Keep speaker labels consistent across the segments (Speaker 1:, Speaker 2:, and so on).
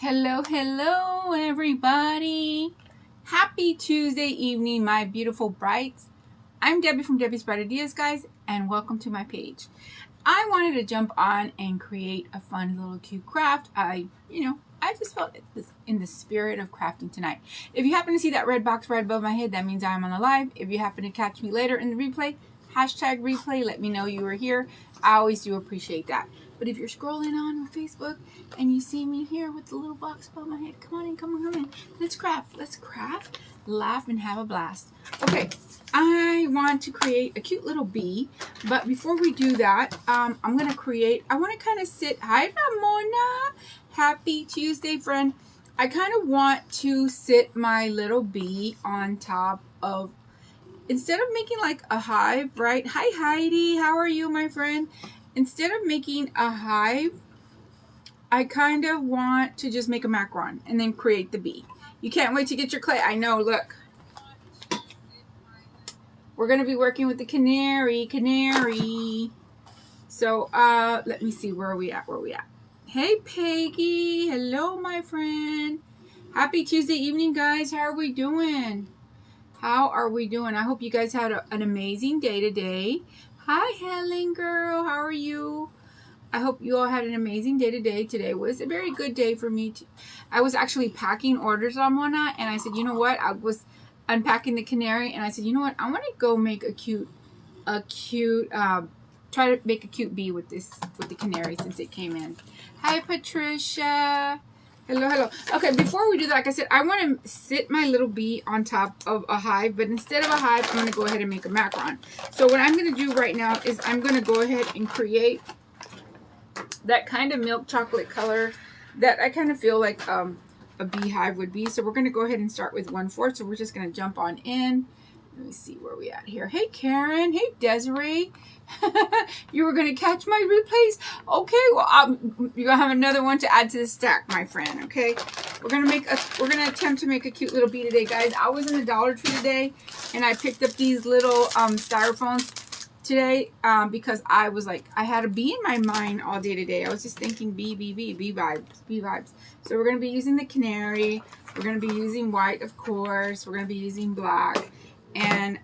Speaker 1: Hello, hello, everybody. Happy Tuesday evening, my beautiful brights. I'm Debbie from Debbie's Bright Ideas, guys, and welcome to my page. I wanted to jump on and create a fun little cute craft. I just felt in the spirit of crafting tonight. If you happen to see that red box right above my head, that means I'm on a live. If you happen to catch me later in the replay, hashtag replay, let me know you were here. I always do appreciate that. But if you're scrolling on Facebook and you see me here with the little box above my head, come on in, come on. Let's craft, laugh, and have a blast. Okay, I want to create a cute little bee, but before we do that, I want to kind of sit, hi Ramona, happy Tuesday, friend. I kind of want to sit my little bee on top of, instead of making like a hive, right? Hi Heidi, how are you, my friend? Instead of making a hive, I kind of want to just make a macaron and then create the bee. You can't wait to get your clay. I know, look. We're going to be working with the canary. So, let me see, where are we at? Hey, Peggy. Hello, my friend. Happy Tuesday evening, guys. How are we doing? I hope you guys had an amazing day today. Hi, Helen girl. How are you? I hope you all had an amazing day today. Today was a very good day for me. I was actually packing orders on one night, and I said, you know what? I was unpacking the canary, and I said, you know what? I want to go make try to make a cute bee with the canary since it came in. Hi, Patricia. Hello. Okay, before we do that, like I said, I want to sit my little bee on top of a hive, but instead of a hive, I'm going to go ahead and make a macaron. So what I'm going to do right now is I'm going to go ahead and create that kind of milk chocolate color that I kind of feel like a beehive would be. So we're going to go ahead and start with 1/4. So we're just going to jump on in. Let me see where we at here. Hey, Karen. Hey, Desiree. You were going to catch my replays? Okay, well, you're going to have another one to add to the stack, my friend, okay? We're going to attempt to make a cute little bee today, guys. I was in the Dollar Tree today, and I picked up these little styrofoams today because I was like, I had a bee in my mind all day today. I was just thinking bee vibes. So we're going to be using the canary. We're going to be using white, of course. We're going to be using black. And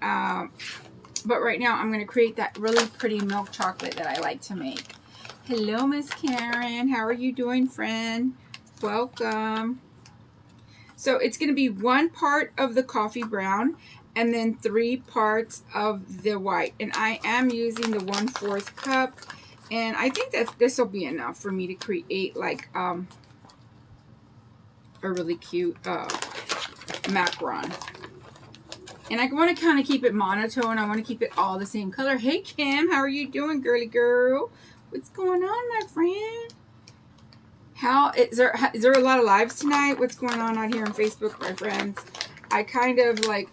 Speaker 1: but right now I'm going to create that really pretty milk chocolate that I like to make. Hello, Miss Karen. How are you doing, friend? Welcome. So it's going to be 1 part of the coffee brown and then 3 parts of the white. And I am using the 1/4 cup. And I think that this will be enough for me to create like a really cute macaron. And I want to kind of keep it monotone. I want to keep it all the same color. Hey, Kim. How are you doing, girly girl? What's going on, my friend? Is there a lot of lives tonight? What's going on out here on Facebook, my friends? I kind of like,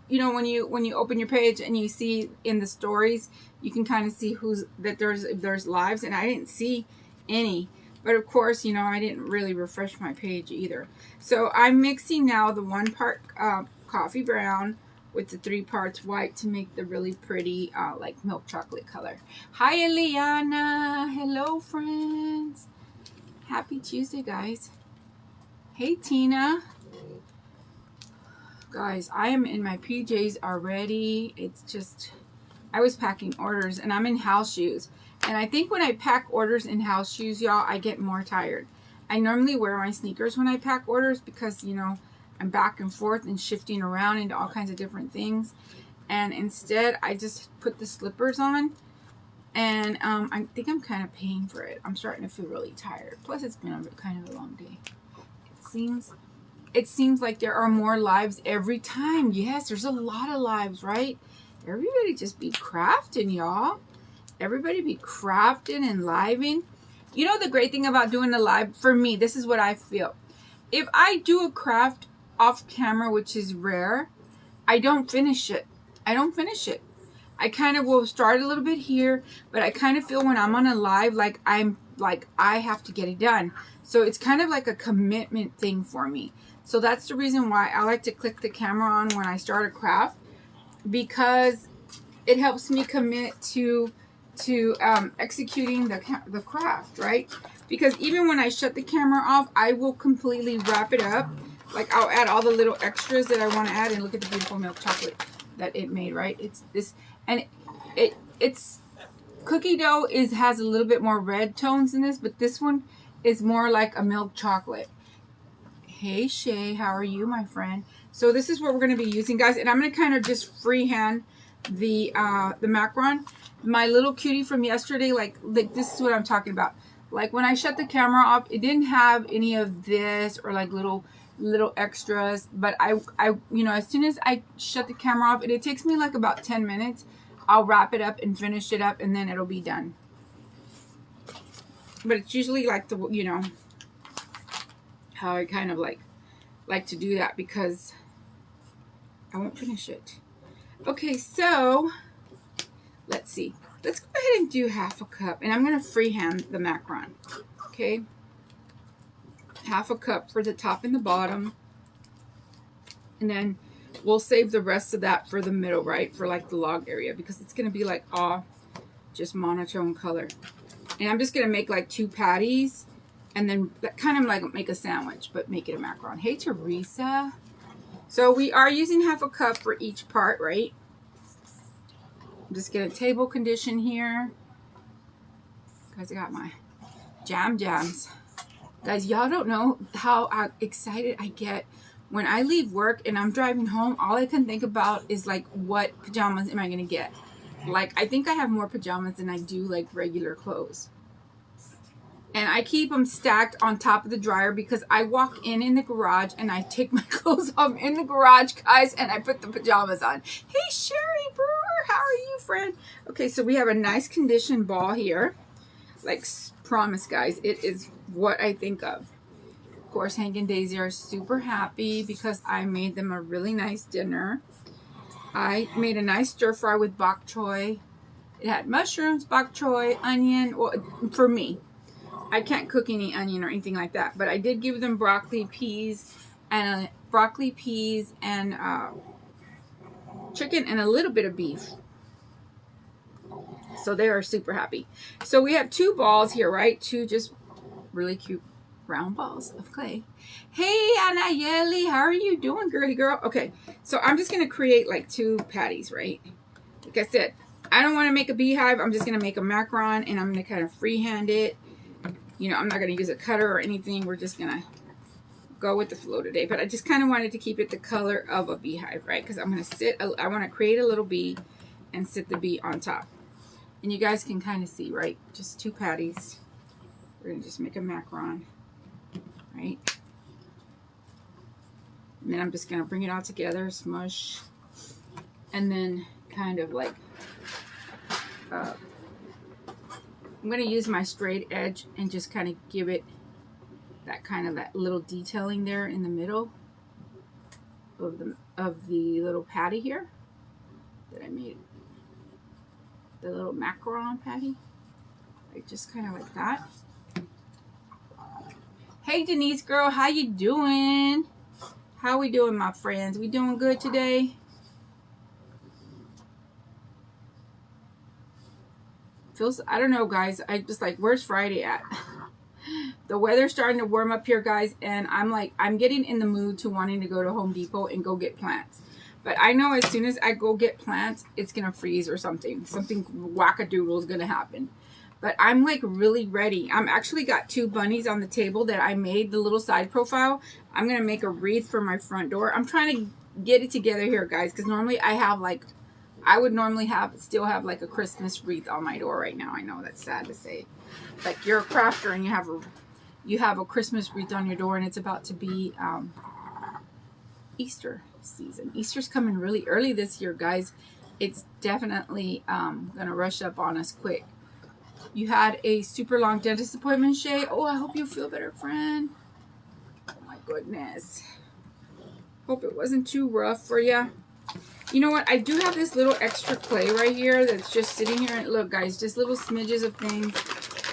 Speaker 1: when you open your page and you see in the stories, you can kind of see if there's lives, and I didn't see any. But of course, I didn't really refresh my page either. So I'm mixing now the 1 part coffee brown with the 3 parts white to make the really pretty like milk chocolate color. Hi, Eliana. Hello, friends. Happy Tuesday, guys. Hey, Tina. Guys, I am in my PJs already. It's just, I was packing orders and I'm in house shoes. And I think when I pack orders in house shoes, y'all, I get more tired. I normally wear my sneakers when I pack orders because, I'm back and forth and shifting around into all kinds of different things. And instead, I just put the slippers on. And I think I'm kind of paying for it. I'm starting to feel really tired. Plus, it's been kind of a long day. It seems like there are more lives every time. Yes, there's a lot of lives, right? Everybody just be crafting, y'all. Everybody be crafting and living. You know the great thing about doing the live, for me, this is what I feel. If I do a craft off camera, which is rare, I don't finish it. I kind of will start a little bit here, but I kind of feel when I'm on a live, like I have to get it done. So it's kind of like a commitment thing for me. So that's the reason why I like to click the camera on when I start a craft, because it helps me commit to executing the craft, right? Because even when I shut the camera off, I will completely wrap it up. Like I'll add all the little extras that I want to add, and look at the beautiful milk chocolate that it made, right? It's this, and it's cookie dough has a little bit more red tones in this, but this one is more like a milk chocolate. Hey Shay, how are you, my friend? So this is what we're going to be using, guys, and I'm going to kind of just freehand the macaron. My little cutie from yesterday, like this is what I'm talking about. Like when I shut the camera off, it didn't have any of this or like little extras, but I you know, as soon as I shut the camera off, it takes me like about 10 minutes. I'll wrap it up and finish it up, and then it'll be done. But it's usually like the, you know, how I kind of like to do that, because I won't finish it. Okay, so let's see. Let's go ahead and do half a cup, and I'm going to freehand the macaron. Okay, half a cup for the top and the bottom, and then we'll save the rest of that for the middle, right? For like the log area, because it's going to be like all just monotone color. And I'm just going to make like 2 patties, and then kind of like make a sandwich, but make it a macaron. Hey, Teresa. So we are using half a cup for each part, right? I'm just going to table condition here. Guys, I got my jams. Guys, y'all don't know how excited I get when I leave work and I'm driving home. All I can think about is like, what pajamas am I going to get? Like, I think I have more pajamas than I do like regular clothes. And I keep them stacked on top of the dryer, because I walk in the garage and I take my clothes off in the garage, guys, and I put the pajamas on. Hey, Sherry Brewer, how are you, friend? Okay, so we have a nice conditioned ball here. Like, promise, guys, it is what I think of. Of course, Hank and Daisy are super happy because I made them a really nice dinner. I made a nice stir fry with bok choy. It had mushrooms, bok choy, onion. Well, for me, I can't cook any onion or anything like that, but I did give them broccoli, peas, and chicken, and a little bit of beef. So they are super happy. So we have 2 balls here, right? 2 just really cute round balls of clay. Hey, Anayeli, how are you doing, girly girl? Okay, so I'm just gonna create like 2 patties, right? Like I said, I don't want to make a beehive. I'm just gonna make a macaron, and I'm gonna kind of freehand it. You know, I'm not going to use a cutter or anything. We're just going to go with the flow today. But I just kind of wanted to keep it the color of a beehive, right? Because I'm going to I want to create a little bee and sit the bee on top. And you guys can kind of see, right? Just 2 patties. We're going to just make a macaron, right? And then I'm just going to bring it all together, smush. And then kind of like... I'm going to use my straight edge and just kind of give it that little detailing there in the middle of the little patty here that I made. The little macaron patty. Like just kind of like that. Hey Denise girl, how you doing? How we doing, my friends? We doing good today? Feels, I don't know, guys. I just like, where's Friday at? The weather's starting to warm up here, guys, and I'm getting in the mood to wanting to go to Home Depot and go get plants. But I know as soon as I go get plants, it's gonna freeze or something. Something wackadoodle is gonna happen. But I'm like really ready. I'm actually got 2 bunnies on the table that I made the little side profile. I'm gonna make a wreath for my front door. I'm trying to get it together here, guys, because normally I would normally still have like a Christmas wreath on my door right now. I know that's sad to say. Like you're a crafter and you have a Christmas wreath on your door, and it's about to be Easter season. Easter's coming really early this year, guys. It's definitely gonna rush up on us quick. You had a super long dentist appointment, Shay. Oh, I hope you feel better, friend. Oh my goodness. Hope it wasn't too rough for you. You know what? I do have this little extra clay right here that's just sitting here. And look, guys, just little smidges of things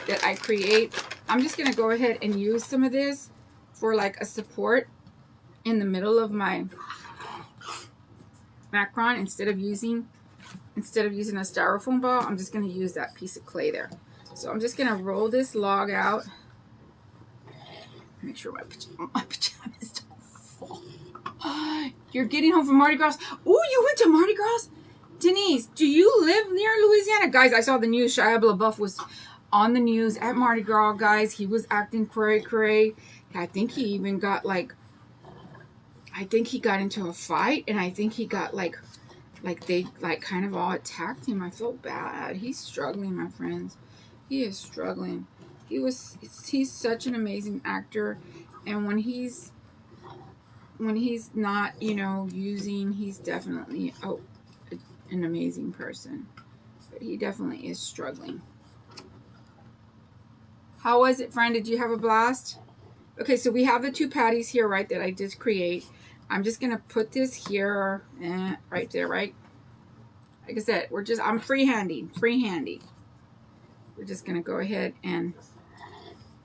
Speaker 1: that I create. I'm just going to go ahead and use some of this for like a support in the middle of my macaron instead instead of using a styrofoam ball, I'm just going to use that piece of clay there. So I'm just going to roll this log out. Make sure my pajamas don't fall. You're getting home from Mardi Gras. Oh, you went to Mardi Gras? Denise, do you live near Louisiana? Guys, I saw the news. Shia LaBeouf was on the news at Mardi Gras, guys. He was acting cray-cray. I think he even got, like, I think he got into a fight, and I think he got, like they, like, kind of all attacked him. I felt bad. He's struggling, my friends. He is struggling. He's such an amazing actor, and when he's not, you know, using, he's definitely an amazing person. But he definitely is struggling. How was it, friend? Did you have a blast? Okay, so we have the two patties here, right, that I did create. I'm just going to put this here, right there, right? Like I said, I'm freehanding. We're just going to go ahead and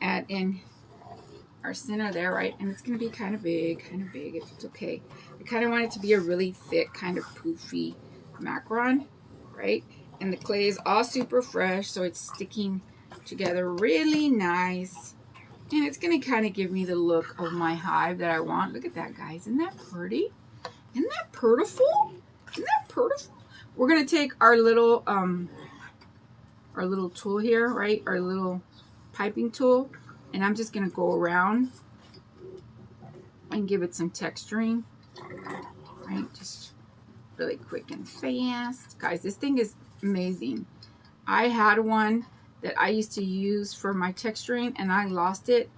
Speaker 1: add in our center there, right? And it's going to be kind of big, if it's okay. I kind of want it to be a really thick, kind of poofy macaron, right? And the clay is all super fresh, so it's sticking together really nice. And it's going to kind of give me the look of my hive that I want. Look at that, guys. Isn't that pretty? Isn't that purtiful? Isn't that purtiful? We're going to take our little tool here, right? Our little piping tool. And I'm just going to go around and give it some texturing. Right? Just really quick and fast. Guys, this thing is amazing. I had one that I used to use for my texturing, and I lost it.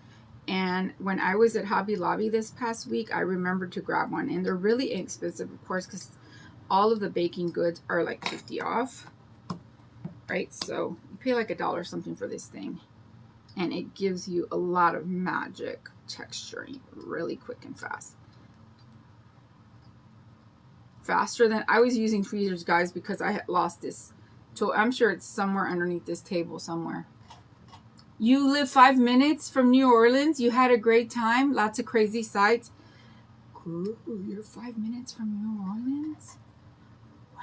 Speaker 1: And when I was at Hobby Lobby this past week, I remembered to grab one. And they're really inexpensive, of course, because all of the baking goods are like 50 off. Right? So you pay like $1 something for this thing. And it gives you a lot of magic texturing really quick and fast. Faster than I was using tweezers, guys, because I had lost this tool. I'm sure it's somewhere underneath this table somewhere. You live 5 minutes from New Orleans. You had a great time. Lots of crazy sights. Ooh, you're 5 minutes from New Orleans? Wow.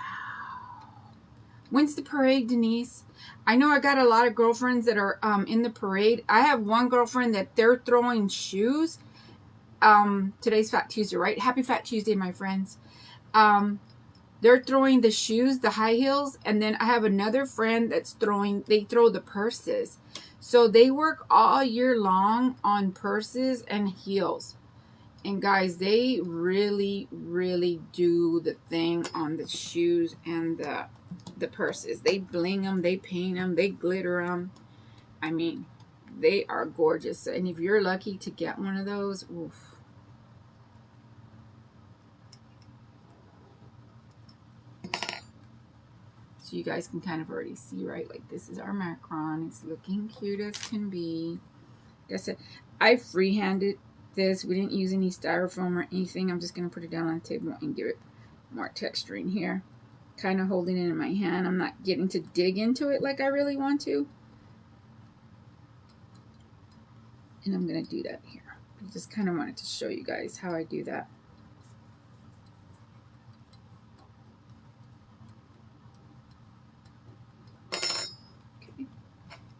Speaker 1: When's the parade, Denise? I know I got a lot of girlfriends that are in the parade. I have one girlfriend that they're throwing shoes. Today's Fat Tuesday, right? Happy Fat Tuesday, my friends. They're throwing the shoes, the high heels, and then I have another friend that's they throw the purses. So they work all year long on purses and heels. And guys, they really, really do the thing on the shoes and the purses. They bling them, they paint them, they glitter them. I mean, they are gorgeous. And if you're lucky to get one of those, oof. So you guys can kind of already see, right? Like, this is our macaron. It's looking cute as can be. Like I said, I freehanded this. We didn't use any styrofoam or anything. I'm just going to put it down on the table and give it more texturing here. Kind of holding it in my hand. I'm not getting to dig into it like I really want to. And I'm going to do that here. I just kind of wanted to show you guys how I do that.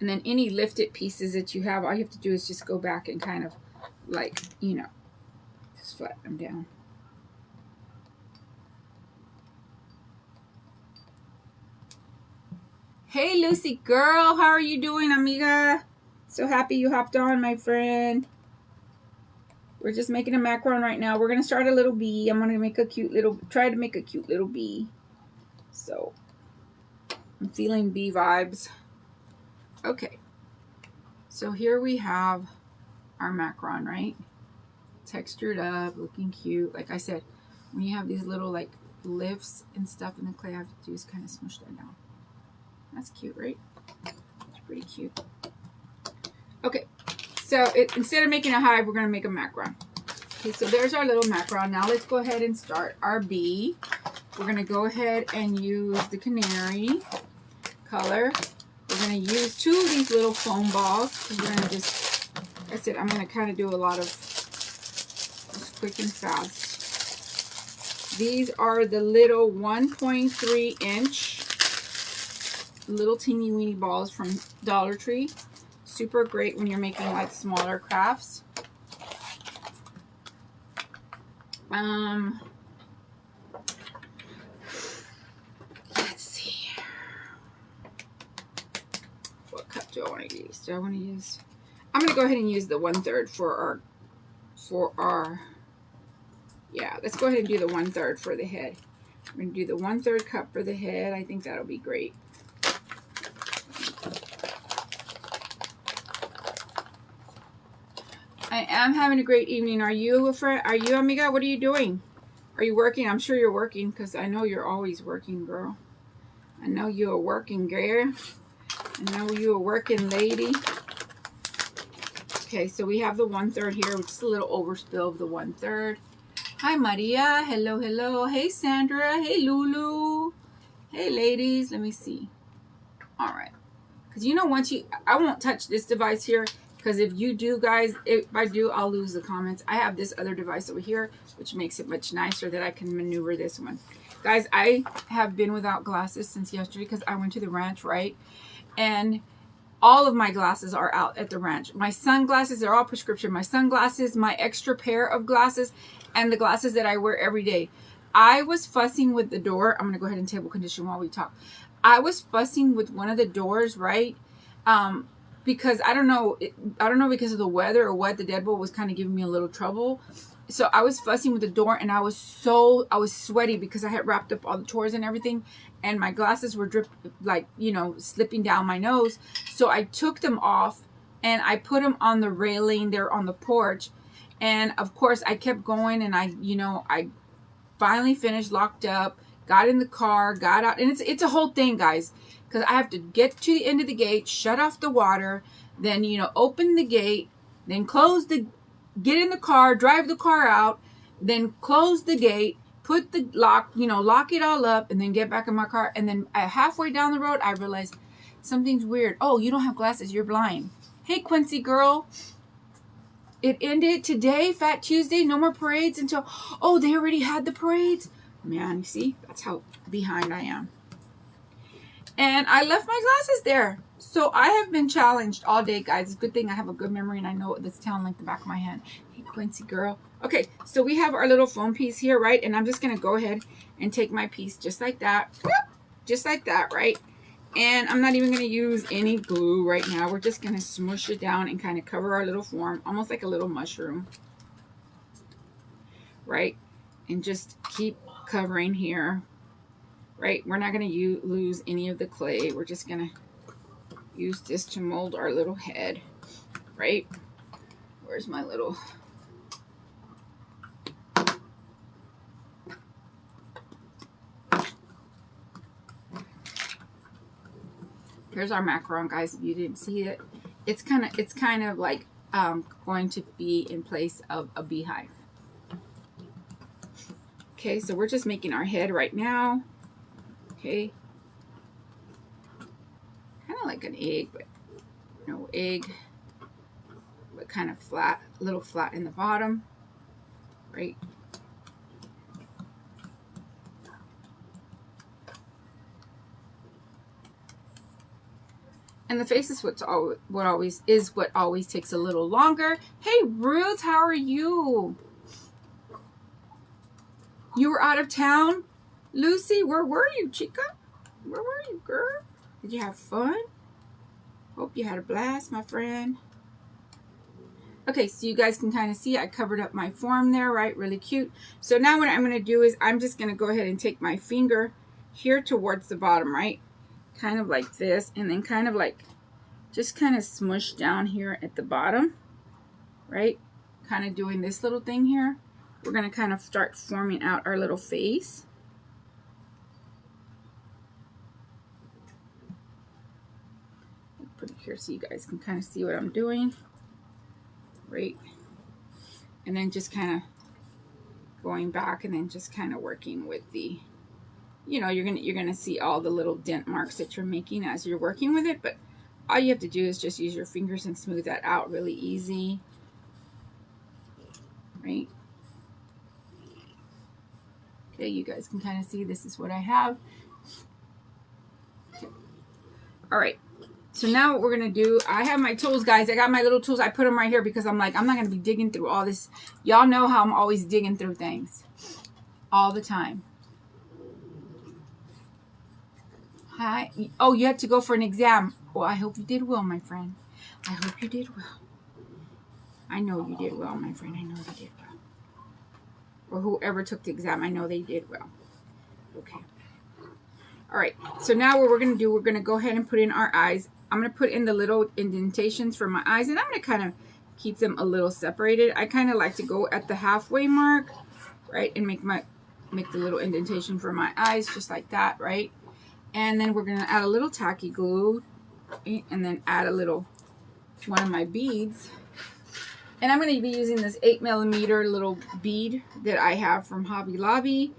Speaker 1: And then any lifted pieces that you have, all you have to do is just go back and kind of, like, you know, just flatten them down. Hey, Lucy girl, how are you doing, amiga? So happy you hopped on, my friend. We're just making a macaron right now. We're going to start a little bee. I'm going to make a cute little, try to make a cute little bee. So, I'm feeling bee vibes. Okay, so here we have our macaron, right? Textured up, looking cute. Like I said, when you have these little like lifts and stuff in the clay, all I have to do is kind of smush that down. That's cute, right? It's pretty cute. Okay, so instead of making a hive, we're going to make a macaron. Okay, so there's our little macaron. Now let's go ahead and start our bee. We're going to go ahead and use the canary color. We're going to use 2 of these little foam balls. We're going to just, like I said, I'm going to kind of do a lot of just quick and fast. These are the little 1.3 inch little teeny weeny balls from Dollar Tree. Super great when you're making like smaller crafts. Let's see. What cup do I want to use? I'm going to go ahead and use the 1/3 for our, yeah, let's go ahead and do the 1/3 for the head. I'm going to do the 1/3 cup for the head. I think that'll be great. I am having a great evening. Are you, amiga? What are you doing? Are you working? I'm sure you're working because I know you're always working, girl. I know you're a working girl. I know you're a working lady. Okay, so we have the 1/3 here, which is a little overspill of the 1/3. Hi, Maria. Hello, hello. Hey, Sandra. Hey, Lulu. Hey, ladies. Let me see. All right. Because you know, I won't touch this device here. Because if you do, guys, if I do, I'll lose the comments. I have this other device over here, which makes it much nicer that I can maneuver this one. Guys, I have been without glasses since yesterday because I went to the ranch, right? And all of my glasses are out at the ranch. My sunglasses are all prescription. My sunglasses, my extra pair of glasses, and the glasses that I wear every day. I was fussing with the door. I'm going to go ahead and table condition while we talk. I was fussing with one of the doors, right? Because I don't know because of the weather or what, the deadbolt was kind of giving me a little trouble. So I was fussing with the door, and I was sweaty because I had wrapped up all the chores and everything, and my glasses were slipping down my nose. So I took them off and I put them on the railing there on the porch. And of course I kept going, and I finally finished, locked up, got in the car, got out, and it's a whole thing, guys. Because I have to get to the end of the gate, shut off the water, then, open the gate, then get in the car, drive the car out, then close the gate, put the lock it all up, and then get back in my car. And then halfway down the road, I realized something's weird. Oh, you don't have glasses. You're blind. Hey, Quincy girl. It ended today, Fat Tuesday. No more parades until, oh, they already had the parades. Man, you see, that's how behind I am. And I left my glasses there. So I have been challenged all day, guys. It's a good thing I have a good memory and I know this town like the back of my hand. Hey, Quincy girl. Okay, so we have our little foam piece here, right? And I'm just going to go ahead and take my piece just like that. Just like that, right? And I'm not even going to use any glue right now. We're just going to smush it down and kind of cover our little form, almost like a little mushroom. Right? And just keep covering here. Right, we're not going to lose any of the clay. We're just going to use this to mold our little head, right? Where's my little... Here's our macaron, guys, if you didn't see it. It's kind of like going to be in place of a beehive. Okay, so we're just making our head right now. Okay, kind of like an egg, but no egg, but kind of flat, a little flat in the bottom, right? And the face is what always takes a little longer. Hey Ruth, how are you? You were out of town? Lucy, where were you, chica? Where were you, girl? Did you have fun? Hope you had a blast, my friend. Okay, so you guys can kind of see I covered up my form there, right? Really cute. So now what I'm going to do is I'm just going to go ahead and take my finger here towards the bottom, right? Kind of like this, and then kind of like, just kind of smush down here at the bottom, right? Kind of doing this little thing here. We're going to kind of start forming out our little face. Put it here so you guys can kind of see what I'm doing, right? And then just kind of going back and then just kind of working with the, you're gonna see all the little dent marks that you're making as you're working with it, but all you have to do is just use your fingers and smooth that out really easy, right? Okay, you guys can kind of see this is what I have. Okay. All right. So now what we're going to do, I have my tools, guys. I got my little tools. I put them right here because I'm like, I'm not going to be digging through all this. Y'all know how I'm always digging through things. All the time. Hi. Oh, you had to go for an exam. Well, I hope you did well, my friend. I hope you did well. I know you did well, my friend. I know you did well. Or whoever took the exam, I know they did well. Okay. All right. So now what we're going to do, we're going to go ahead and put in our eyes. I'm going to put in the little indentations for my eyes, and I'm going to kind of keep them a little separated. I kind of like to go at the halfway mark, right, and make the little indentation for my eyes just like that, right? And then we're going to add a little tacky glue, and then add a little one of my beads. And I'm going to be using this 8mm little bead that I have from Hobby Lobby.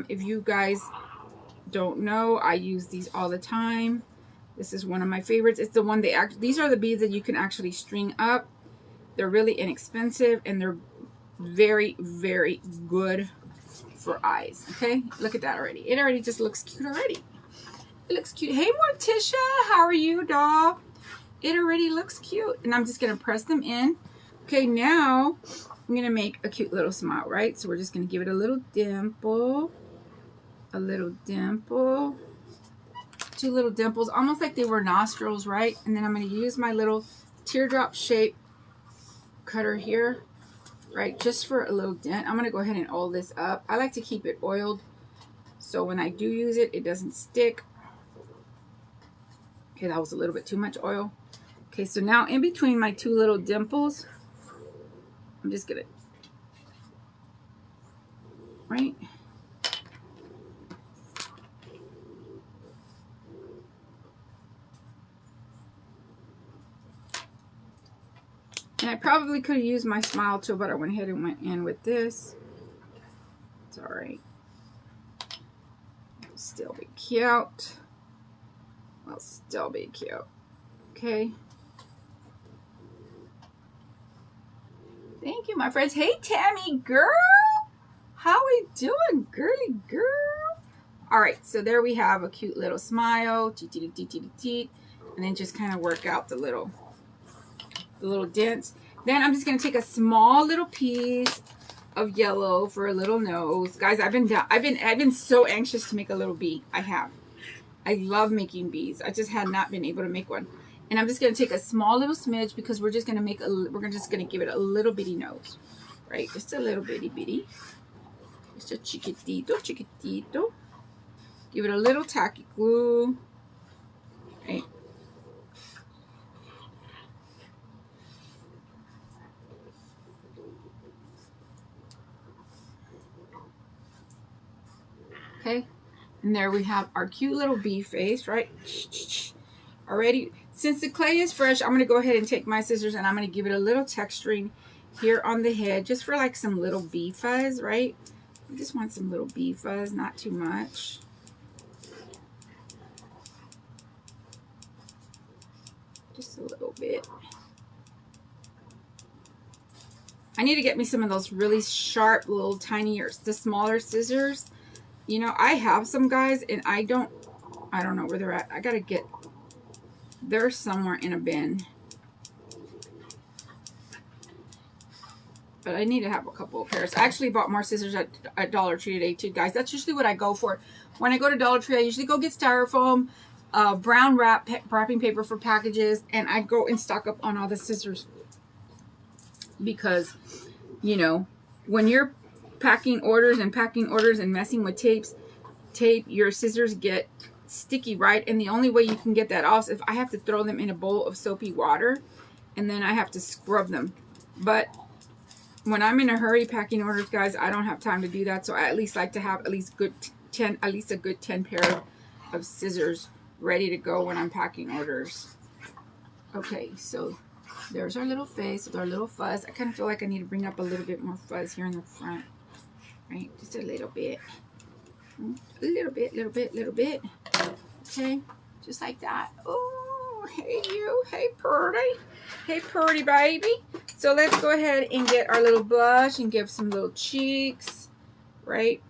Speaker 1: If you guys don't know, I use these all the time. This is one of my favorites. It's the one these are the beads that you can actually string up. They're really inexpensive and they're very, very good for eyes. Okay, look at that already. It already just looks cute already. It looks cute. Hey Morticia, how are you, doll? It already looks cute. And I'm just gonna press them in. Okay, now I'm gonna make a cute little smile, right? So we're just gonna give it a little dimple. A little dimple. 2 little dimples, almost like they were nostrils, right? And then I'm going to use my little teardrop shape cutter here, right? Just for a little dent. I'm going to go ahead and oil this up. I like to keep it oiled so when I do use it, it doesn't stick. Okay, that was a little bit too much oil. Okay, so now in between my 2 little dimples, I'm just going to, right? And I probably could have used my smile tool, but I went ahead and went in with this. It's all right. It'll still be cute. It'll still be cute. Okay. Thank you, my friends. Hey, Tammy, girl. How we doing, girly girl? All right, so there we have a cute little smile. And then just kind of work out the little dents. Then I'm just gonna take a small little piece of yellow for a little nose. Guys, I've been so anxious to make a little bee. I love making bees. I just had not been able to make one. And I'm just gonna take a small little smidge because we're just gonna give it a little bitty nose. Right? Just a little bitty. Just a chiquitito. Give it a little tacky glue. Right? Okay, and there we have our cute little bee face, right? Already, since the clay is fresh, I'm going to go ahead and take my scissors and I'm going to give it a little texturing here on the head, just for like some little bee fuzz, right? I just want some little bee fuzz, not too much. Just a little bit. I need to get me some of those really sharp, little tinier, the smaller scissors. You know, I have some, guys, and I don't know where they're at. I gotta get, they're somewhere in a bin. But I need to have a couple of pairs. I actually bought more scissors at Dollar Tree today too, guys. That's usually what I go for. When I go to Dollar Tree, I usually go get styrofoam, brown wrapping paper for packages, and I go and stock up on all the scissors. Because, you know, when you're packing orders and messing with tape, your scissors get sticky, right? And the only way you can get that off is if I have to throw them in a bowl of soapy water and then I have to scrub them. But when I'm in a hurry packing orders, guys, I don't have time to do that. So I at least like to have at least a good 10 pair of scissors ready to go when I'm packing orders. Okay, so there's our little face with our little fuzz. I kind of feel like I need to bring up a little bit more fuzz here in the front. Right, just a little bit. Little bit. Okay, just like that. Oh, hey you. Hey Purdy. Hey Purdy baby. So let's go ahead and get our little blush and give some little cheeks. Right?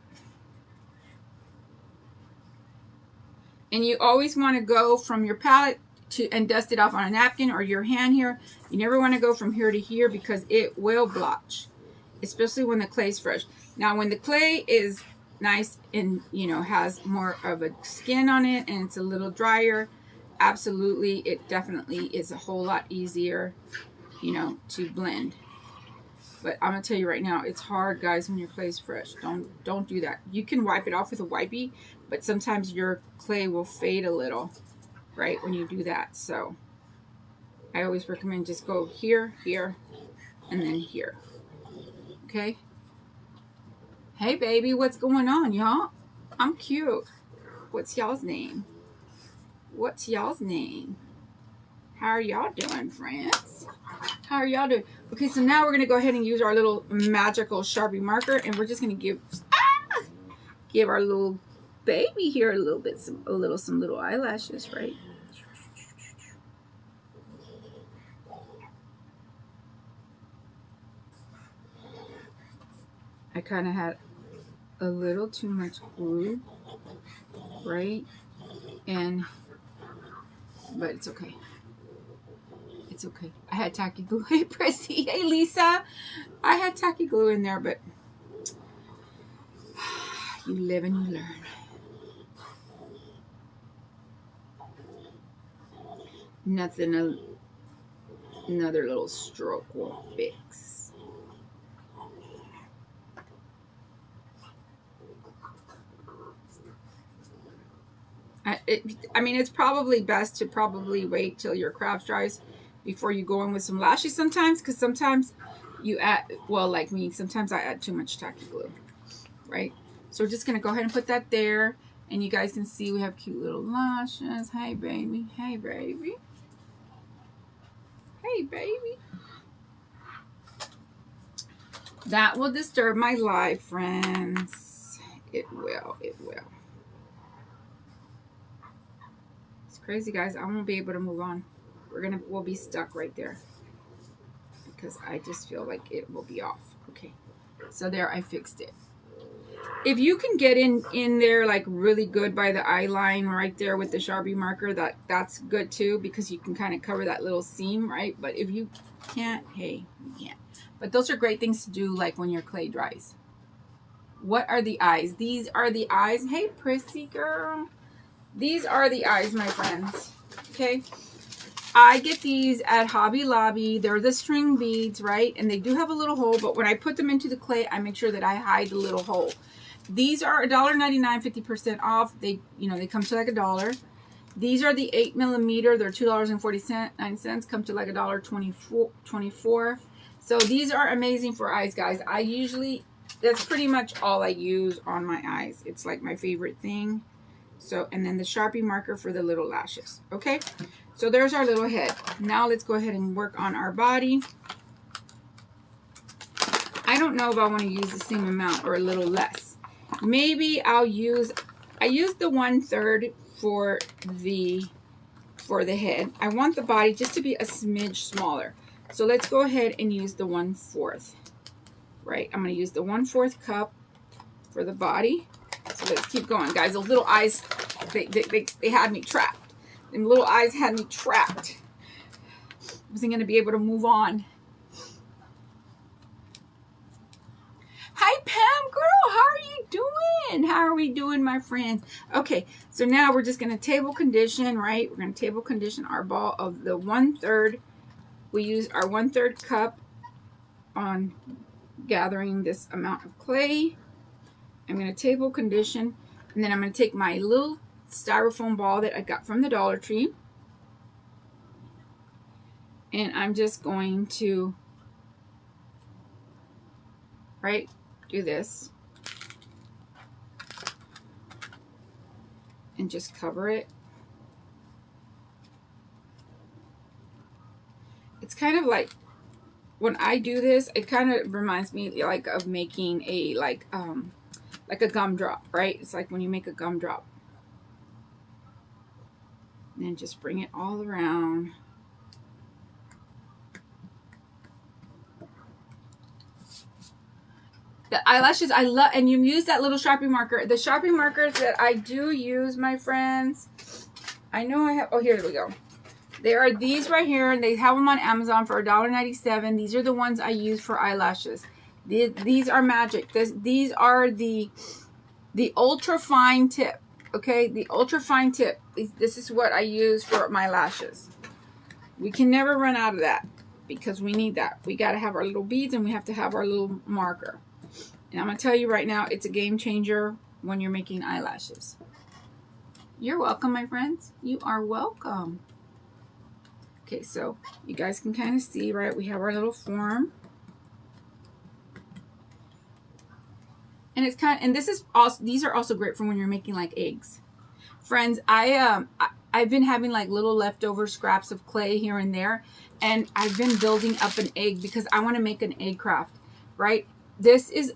Speaker 1: And you always want to go from your palette to and dust it off on a napkin or your hand here. You never want to go from here to here because it will blotch, especially when the clay is fresh. Now, when the clay is nice and, you know, has more of a skin on it and it's a little drier, absolutely, it definitely is a whole lot easier, you know, to blend. But I'm gonna tell you right now, it's hard, guys, when your clay is fresh. Don't do that. You can wipe it off with a wipey, but sometimes your clay will fade a little, right, when you do that. So I always recommend just go here, here, and then here. Okay? Hey, baby, what's going on, y'all? I'm cute. What's y'all's name? What's y'all's name? How are y'all doing, friends? How are y'all doing? Okay, so now we're going to go ahead and use our little magical Sharpie marker, and we're just going to give our little baby here a little bit, some little eyelashes, right? I kind of had a little too much glue, right? But it's okay. It's okay. I had tacky glue. Hey, Prissy. Hey, Lisa. I had tacky glue in there, but you live and you learn. Nothing, another little stroke won't fix. I mean, it's probably best to wait till your craft dries before you go in with some lashes sometimes, because sometimes you add, well, like me, sometimes I add too much tacky glue, right? So we're just going to go ahead and put that there, and you guys can see we have cute little lashes. Hey, baby. Hey, baby. Hey, baby. That will disturb my life, friends. It will. It will. It's crazy, guys. I won't be able to move on. We'll be stuck right there because I just feel like it will be off. Okay. So there, I fixed it. If you can get in there like really good by the eye line right there with the Sharpie marker, that's good too, because you can kind of cover that little seam, right? But if you can't, hey, you can't. But those are great things to do like when your clay dries. What are the eyes? These are the eyes. Hey, Prissy girl. These are the eyes, my friends. Okay. I get these at Hobby Lobby. They're the string beads, right? And they do have a little hole, but when I put them into the clay, I make sure that I hide the little hole. These are $1.99, 50% off. They come to like $1. These are the 8mm. They're $2.49. Come to like $1.24. So these are amazing for eyes, guys. That's pretty much all I use on my eyes. It's like my favorite thing. So, and then the Sharpie marker for the little lashes. Okay. So there's our little head. Now let's go ahead and work on our body. I don't know if I want to use the same amount or a little less. Maybe I use the 1/3 for the head. I want the body just to be a smidge smaller. So let's go ahead and use the 1/4. Right? I'm going to use the 1/4 cup for the body. So let's keep going, guys. Those little eyes, they had me trapped. And little eyes had me trapped. I wasn't going to be able to move on. Hi, Pam, girl. How are you doing? How are we doing, my friends? Okay, so now we're just going to table condition, right? We're going to table condition our ball of the 1/3. We use our 1/3 cup on gathering this amount of clay. I'm going to table condition, and then I'm going to take my little styrofoam ball that I got from the Dollar Tree, and I'm just going to, right, do this and just cover it. It's kind of like, when I do this, it kind of reminds me like of making a like a gumdrop, right? It's like when you make a gumdrop. And then just bring it all around. The eyelashes, I love, and you use that little Sharpie marker. The Sharpie markers that I do use, my friends, I know I have, oh, here we go. There are these right here, and they have them on Amazon for $1.97. These are the ones I use for eyelashes. These are magic. These are the ultra fine tip, okay? The ultra fine tip. This is what I use for my lashes. We can never run out of that because we need that. We got to have our little beads, and we have to have our little marker. And I'm going to tell you right now, it's a game changer when you're making eyelashes. You're welcome, my friends. You are welcome. Okay, so you guys can kind of see, right? We have our little form. And it's kind of, and this is also, these are also great for when you're making like eggs. Friends, I've been having like little leftover scraps of clay here and there, and I've been building up an egg because I want to make an egg craft, right? This is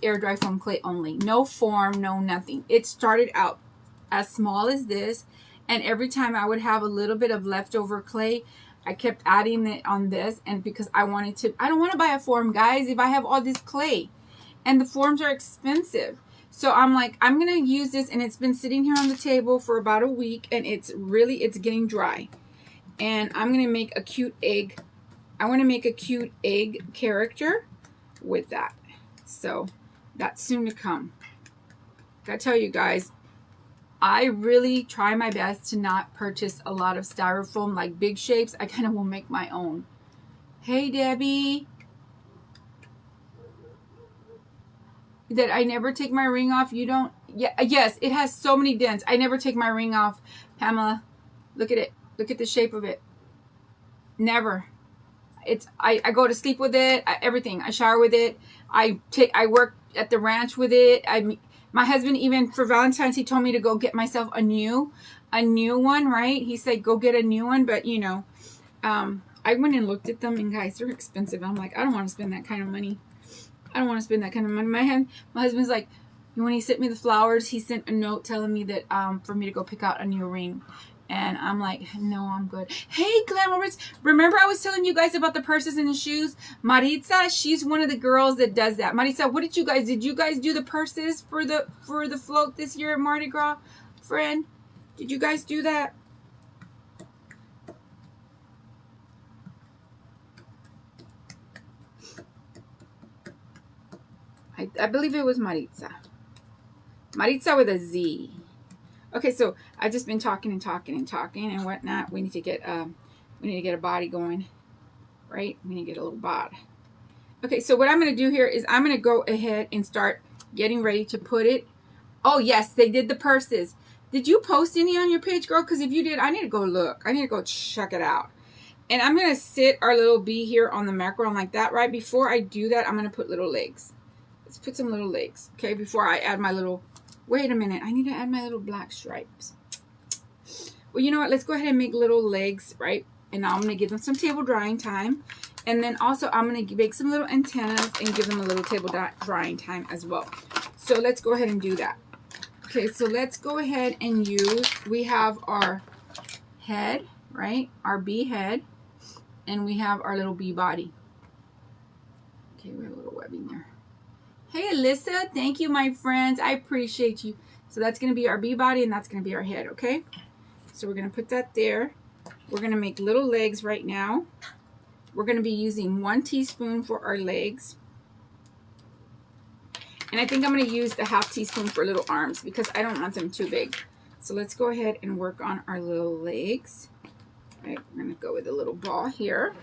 Speaker 1: air dry foam clay only. No form, no nothing. It started out as small as this, and every time I would have a little bit of leftover clay, I kept adding it on this, and because I wanted to, I don't want to buy a form, guys, if I have all this clay, and the forms are expensive. So I'm like, I'm going to use this, and it's been sitting here on the table for about a week, and it's getting dry. And I'm going to make a cute egg. I want to make a cute egg character with that. So that's soon to come. Gotta tell you guys, I really try my best to not purchase a lot of styrofoam, like big shapes. I kind of will make my own. Hey, Debbie. That I never take my ring off. You don't? Yeah, yes, it has so many dents. I never take my ring off. Pamela, look at it. Look at the shape of it. Never. I go to sleep with it. Everything. I shower with it. I work at the ranch with it. My husband, even for Valentine's, he told me to go get myself a new one, right? He said, go get a new one. But, you know, I went and looked at them, and guys, they're expensive. I'm like, I don't want to spend that kind of money. I don't want to spend that kind of money. My husband's like, when he sent me the flowers, he sent a note telling me that for me to go pick out a new ring. And I'm like, no, I'm good. Hey, Glamorous. Remember I was telling you guys about the purses and the shoes? Maritza, she's one of the girls that does that. Maritza, what did you guys do the purses for the float this year at Mardi Gras? Friend, did you guys do that? I believe it was Maritza. Maritza with a Z. Okay, so I've just been talking and whatnot. We need to get a body going, right? We need to get a little bod. Okay, so what I'm going to do here is I'm going to go ahead and start getting ready to put it. Oh, yes, they did the purses. Did you post any on your page, girl? Because if you did, I need to go look. I need to go check it out. And I'm going to sit our little bee here on the macaron like that. Right before I do that, I'm going to put little legs. Let's put some little legs, okay, before I add my little... Wait a minute. I need to add my little black stripes. Well, you know what? Let's go ahead and make little legs, right? And now I'm going to give them some table drying time. And then also I'm going to make some little antennas and give them a little table drying time as well. So let's go ahead and do that. Okay, so let's go ahead and we have our head, right? Our bee head. And we have our little bee body. Okay, we have a little webbing there. Hey, Alyssa. Thank you, my friends. I appreciate you. So that's going to be our bee body, and that's going to be our head, okay? So we're going to put that there. We're going to make little legs right now. We're going to be using 1 teaspoon for our legs. And I think I'm going to use the ½ teaspoon for little arms because I don't want them too big. So let's go ahead and work on our little legs. All right, we're going to go with a little ball here.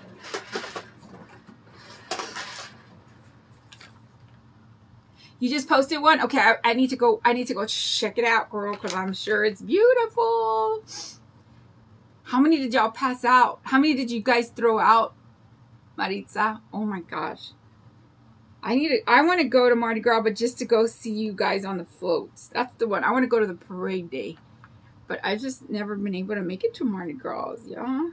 Speaker 1: You just posted one? Okay, I need to go check it out, girl, because I'm sure it's beautiful. How many did y'all pass out? How many did you guys throw out, Maritza? Oh my gosh. I want to go to Mardi Gras, but just to go see you guys on the floats. That's the one. I want to go to the parade day. But I've just never been able to make it to Mardi Gras, yeah.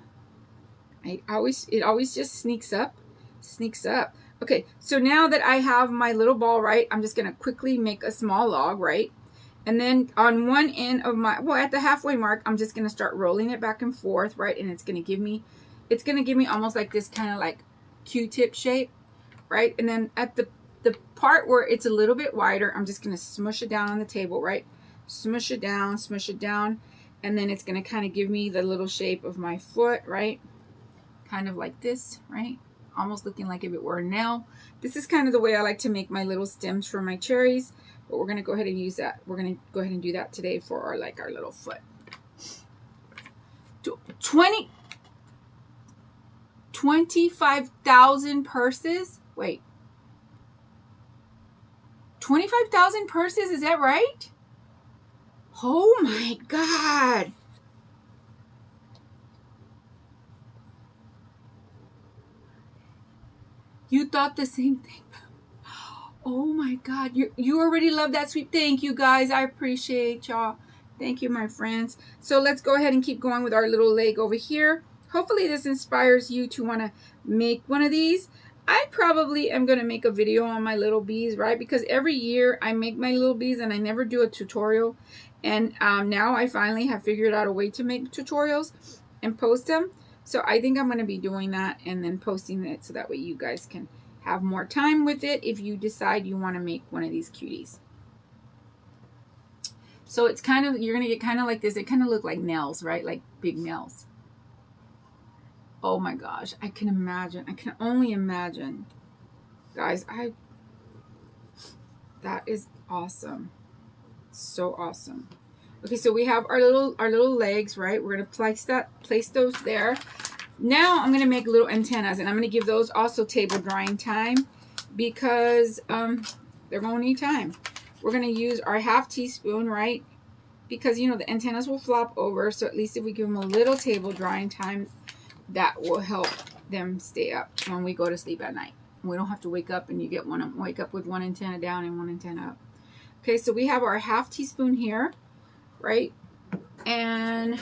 Speaker 1: It always just sneaks up. Okay, so now that I have my little ball, right, I'm just going to quickly make a small log, right? And then on one end of at the halfway mark, I'm just going to start rolling it back and forth, right? And it's going to give me almost like this kind of like Q-tip shape, right? And then at the the part where it's a little bit wider, I'm just going to smush it down on the table, right? Smush it down, and then it's going to kind of give me the little shape of my foot, right? Kind of like this, right? Almost looking like if it were a nail. This is kind of the way I like to make my little stems for my cherries, but we're going to go ahead and use that. We're going to go ahead and do that today for our, like, our little foot. 25,000 purses? Wait. 25,000 purses, is that right? Oh my God. You thought the same thing. Oh my God. You already love that sweep. Thank you guys. I appreciate y'all. Thank you, my friends. So let's go ahead and keep going with our little leg over here. Hopefully this inspires you to want to make one of these. I probably am going to make a video on my little bees, right? Because every year I make my little bees and I never do a tutorial. And now I finally have figured out a way to make tutorials and post them. So I think I'm going to be doing that and then posting it so that way you guys can have more time with it if you decide you want to make one of these cuties. So it's kind of, you're going to get kind of like this. It kind of look like nails, right? Like big nails. Oh my gosh. I can imagine. I can only imagine. Guys, that is awesome. So awesome. Okay, so we have our little legs, right? We're going to place those there. Now I'm going to make little antennas, and I'm going to give those also table drying time because they're going to need time. We're going to use our ½ teaspoon, right? Because, you know, the antennas will flop over, so at least if we give them a little table drying time, that will help them stay up when we go to sleep at night. We don't have to wake up and you get wake up with one antenna down and one antenna up. Okay, so we have our ½ teaspoon here, right? And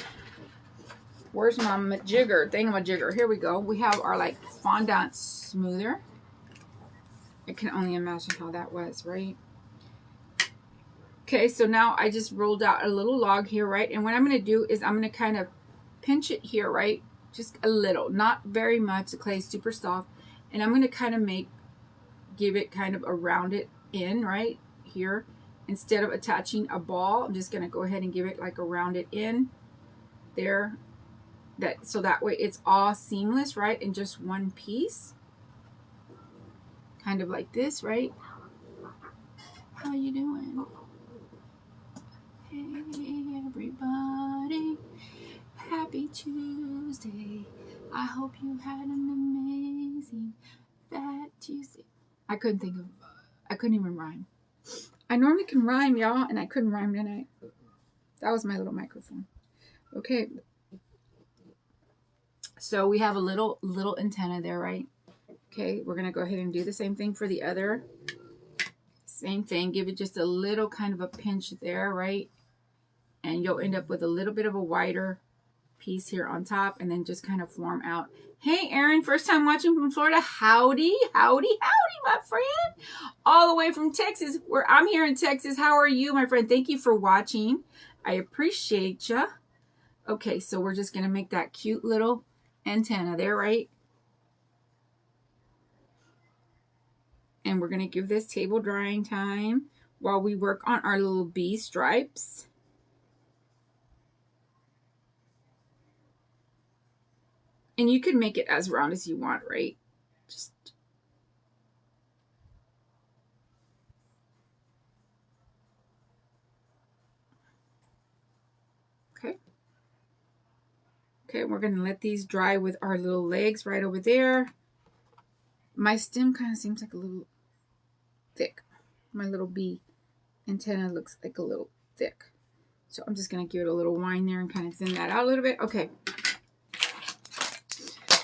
Speaker 1: where's my thingamajigger? Here we go. We have our, like, fondant smoother. I can only imagine how that was, right? Okay, so now I just rolled out a little log here, right? And what I'm going to do is I'm going to kind of pinch it here, right? Just a little, not very much. The clay is super soft. And I'm going to kind of give it kind of a rounded in, right? Here. Instead of attaching a ball, I'm just going to go ahead and give it like a rounded in there. So that way it's all seamless, right? In just one piece. Kind of like this, right? How you doing? Hey everybody, happy Tuesday. I hope you had an amazing Fat Tuesday. I couldn't even rhyme. I normally can rhyme, y'all, and I couldn't rhyme tonight. That was my little microphone. Okay. So we have a little antenna there, right? Okay, we're going to go ahead and do the same thing for the other. Same thing. Give it just a little kind of a pinch there, right? And you'll end up with a little bit of a wider piece here on top and then just kind of form out. Hey, Erin, first time watching from Florida. Howdy, howdy, howdy, my friend. All the way from Texas, where I'm here in Texas. How are you, my friend? Thank you for watching. I appreciate you. Okay, so we're just going to make that cute little antenna there, right? And we're going to give this table drying time while we work on our little bee stripes. And you can make it as round as you want, right? Just okay. Okay, we're going to let these dry with our little legs right over there. My stem kind of seems like a little thick. My little bee antenna looks like a little thick. So I'm just going to give it a little wind there and kind of thin that out a little bit. Okay.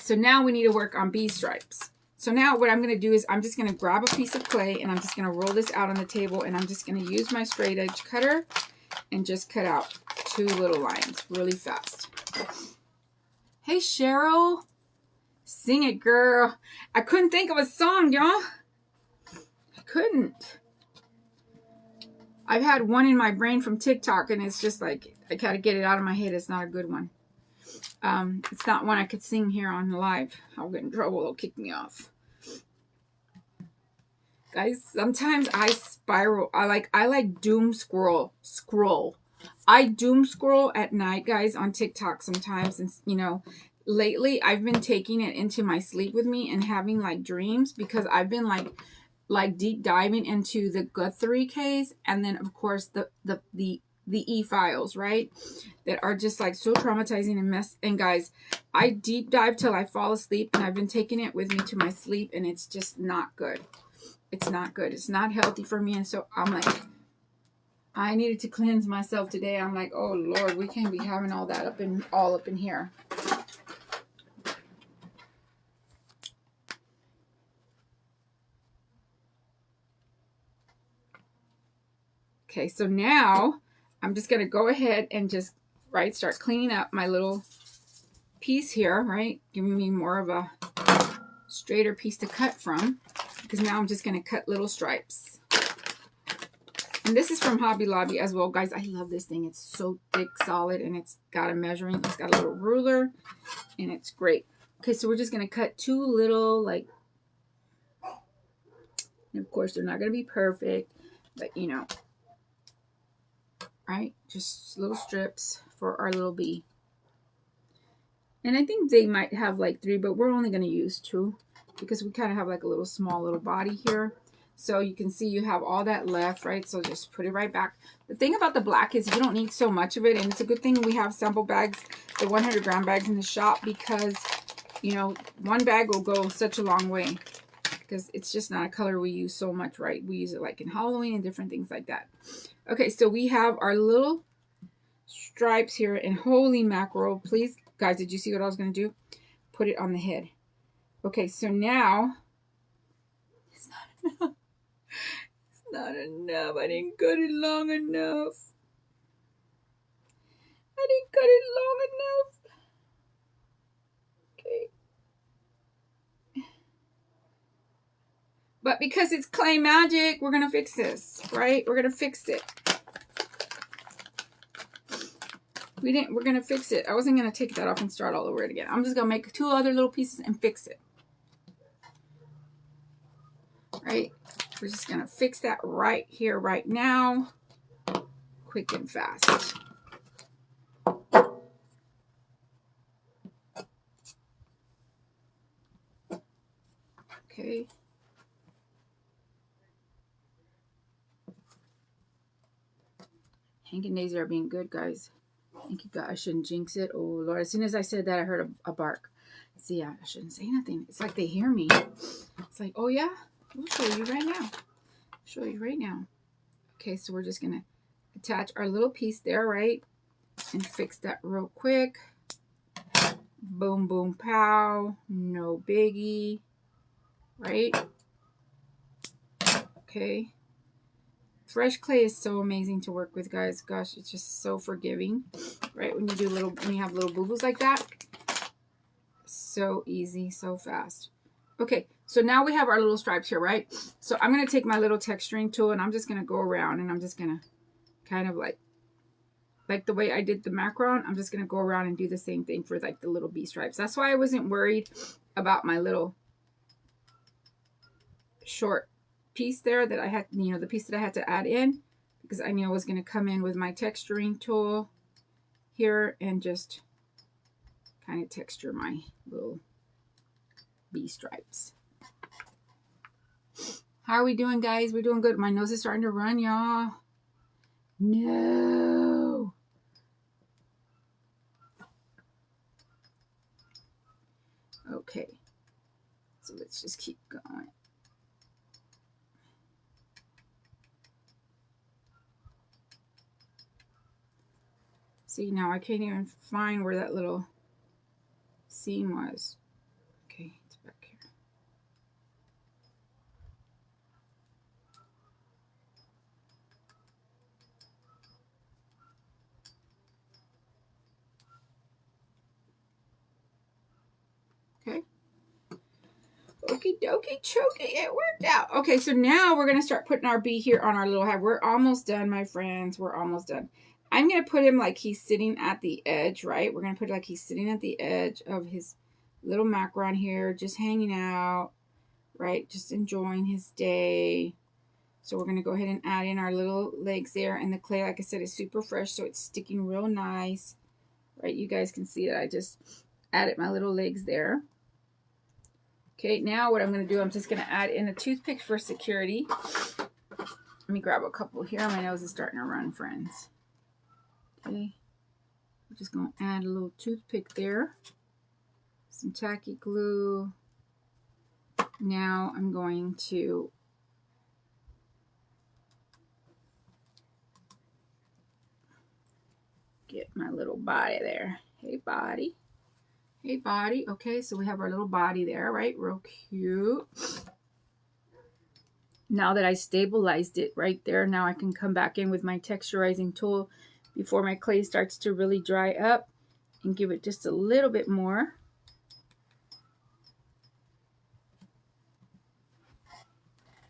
Speaker 1: So now we need to work on bee stripes. So now what I'm going to do is I'm just going to grab a piece of clay and I'm just going to roll this out on the table and I'm just going to use my straight edge cutter and just cut out 2 little lines really fast. Hey, Cheryl. Sing it, girl. I couldn't think of a song, y'all. I couldn't. I've had one in my brain from TikTok and it's just like, I gotta get it out of my head. It's not a good one. It's not one I could sing here on live. I'll get in trouble. They'll kick me off. Guys, sometimes I spiral. I like doom scroll. I doom scroll at night, guys, on TikTok sometimes. And, you know, lately I've been taking it into my sleep with me and having like dreams because I've been like deep diving into the Guthrie case, and then of course the e-files, right? That are just like so traumatizing and mess. And guys, I deep dive till I fall asleep, and I've been taking it with me to my sleep, and it's just not good. It's not good. It's not healthy for me. And so I'm like, I needed to cleanse myself today. I'm like, oh Lord, we can't be having all that all up in here. Okay, so now I'm just gonna go ahead and just start cleaning up my little piece here, right? Giving me more of a straighter piece to cut from, because now I'm just gonna cut little stripes. And this is from Hobby Lobby as well, guys. I love this thing. It's so thick, solid, and it's got a measuring. It's got a little ruler, and it's great. Okay, so we're just going to cut two little, like, and of course, they're not going to be perfect, but, you know, right? Just little strips for our little bee. And I think they might have, like, 3, but we're only going to use 2 because we kind of have, like, a little small little body here. So you can see you have all that left, right? So just put it right back. The thing about the black is you don't need so much of it. And it's a good thing we have sample bags, the 100-gram bags in the shop, because, you know, one bag will go such a long way. Because it's just not a color we use so much, right? We use it like in Halloween and different things like that. Okay, so we have our little stripes here. And holy mackerel, please, guys, did you see what I was going to do? Put it on the head. Okay, so now, it's not enough. Not enough. I didn't cut it long enough. I didn't cut it long enough. Okay. But because it's clay magic, we're going to fix this, right? We're going to fix it. We're going to fix it. I wasn't going to take that off and start all over it again. I'm just going to make 2 other little pieces and fix it. Right? We're just going to fix that right here, right now. Quick and fast. Okay. Hank and Daisy are being good, guys. Thank you, God. I shouldn't jinx it. Oh, Lord. As soon as I said that, I heard a bark. See, I shouldn't say nothing. It's like they hear me. It's like, oh, yeah? We'll show you right now. Show you right now. Okay, so we're just going to attach our little piece there, right? And fix that real quick. Boom, boom, pow. No biggie. Right? Okay. Fresh clay is so amazing to work with, guys. Gosh, it's just so forgiving. Right? When you have little boo-boos like that. So easy, so fast. Okay, so now we have our little stripes here, right? So I'm going to take my little texturing tool, and I'm just going to go around, and I'm just going to kind of like the way I did the macaron, I'm just going to go around and do the same thing for like the little bee stripes. That's why I wasn't worried about my little short piece there that I had, you know, the piece that I had to add in, because I knew I was going to come in with my texturing tool here and just kind of texture my little bee stripes. How are we doing, guys? We're doing good. My nose is starting to run, y'all. No. Okay. So let's just keep going. See, now I can't even find where that little seam was. Okay, it's back here. Okay. Okie dokie chokie, it worked out. Okay, so now we're going to start putting our bee here on our little hive. We're almost done, my friends. We're almost done. I'm going to put him like he's sitting at the edge, right? We're going to put it like he's sitting at the edge of his little macaron here, just hanging out. right? Just enjoying his day. So we're going to go ahead and add in our little legs there. And the clay, like I said, is super fresh, so it's sticking real nice. Right, you guys can see that I just added my little legs there. Okay, now what I'm going to do, I'm just going to add in a toothpick for security. Let me grab a couple here. My nose is starting to run, friends. Okay, I'm just going to add a little toothpick there. Some tacky glue. Now I'm going to get my little body there. Hey, body. Hey, body. Okay, so we have our little body there, right? Real cute. Now that I stabilized it right there, now I can come back in with my texturizing tool before my clay starts to really dry up and give it just a little bit more.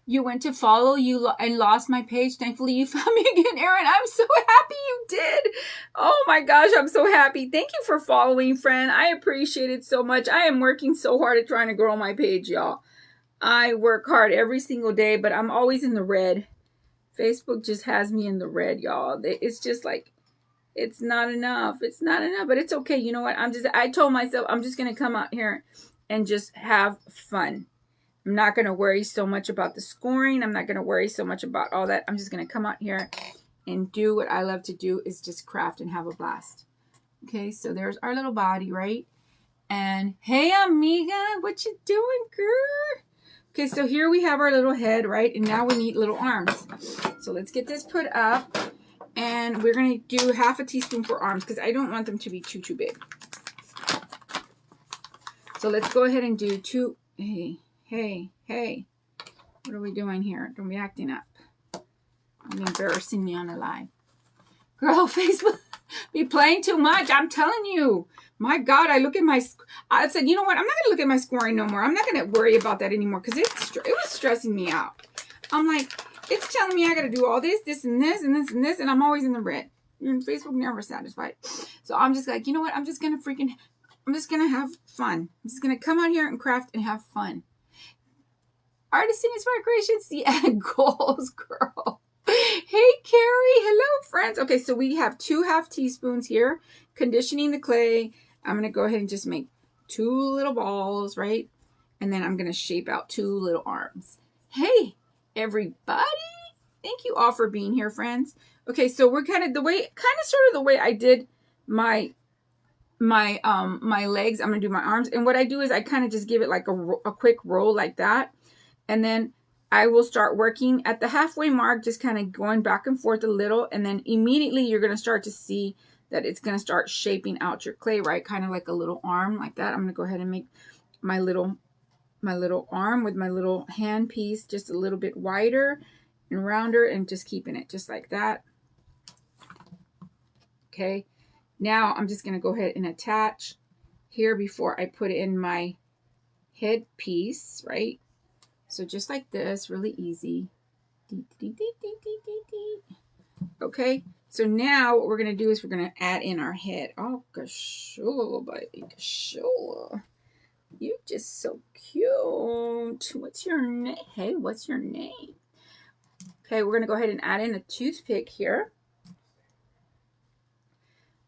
Speaker 1: You went to follow you and lost my page. Thankfully, you found me again, Erin. I'm so happy you did. Oh my gosh, I'm so happy. Thank you for following, friend. I appreciate it so much. I am working so hard at trying to grow my page, y'all. I work hard every single day, but I'm always in the red. Facebook just has me in the red, y'all. It's just like, it's not enough. It's not enough, but it's okay. You know what? I told myself I'm just going to come out here and just have fun. I'm not going to worry so much about the scoring. I'm not going to worry so much about all that. I'm just going to come out here and do what I love to do, is just craft and have a blast. Okay, so there's our little body, right? And hey, amiga, what you doing, girl? Okay, so here we have our little head, right? And now we need little arms. So let's get this put up. And we're going to do half a teaspoon for arms because I don't want them to be too big. So let's go ahead and do two. Hey. What are we doing here? Don't be acting up. Don't be embarrassing me on the live. Girl, Facebook be playing too much. I'm telling you. My God, I said, you know what? I'm not going to look at my scoring no more. I'm not going to worry about that anymore because it was stressing me out. I'm like, it's telling me I got to do all this, and this, and I'm always in the red. And Facebook never satisfied. So I'm just like, you know what? I'm just going to have fun. I'm just going to come out here and craft and have fun. Artist Inspired Creations, yeah, goals, girl. Hey, Carrie. Hello, friends. Okay, so we have 2 half teaspoons here. Conditioning the clay. I'm going to go ahead and just make 2 little balls, right? And then I'm going to shape out 2 little arms. Hey, everybody. Thank you all for being here, friends. Okay, so we're sort of the way I did my legs. I'm going to do my arms. And what I do is I kind of just give it like a quick roll like that. And then I will start working at the halfway mark, just kind of going back and forth a little. And then immediately you're going to start to see that it's going to start shaping out your clay, right? Kind of like a little arm like that. I'm going to go ahead and make my little arm with my little hand piece just a little bit wider and rounder, and just keeping it just like that. Okay. Now I'm just going to go ahead and attach here before I put in my head piece, right? So just like this, really easy. Okay, so now what we're going to do is we're going to add in our head. Oh, Kashula, baby, Kashula. You're just so cute. What's your name? Hey, what's your name? Okay, we're going to go ahead and add in a toothpick here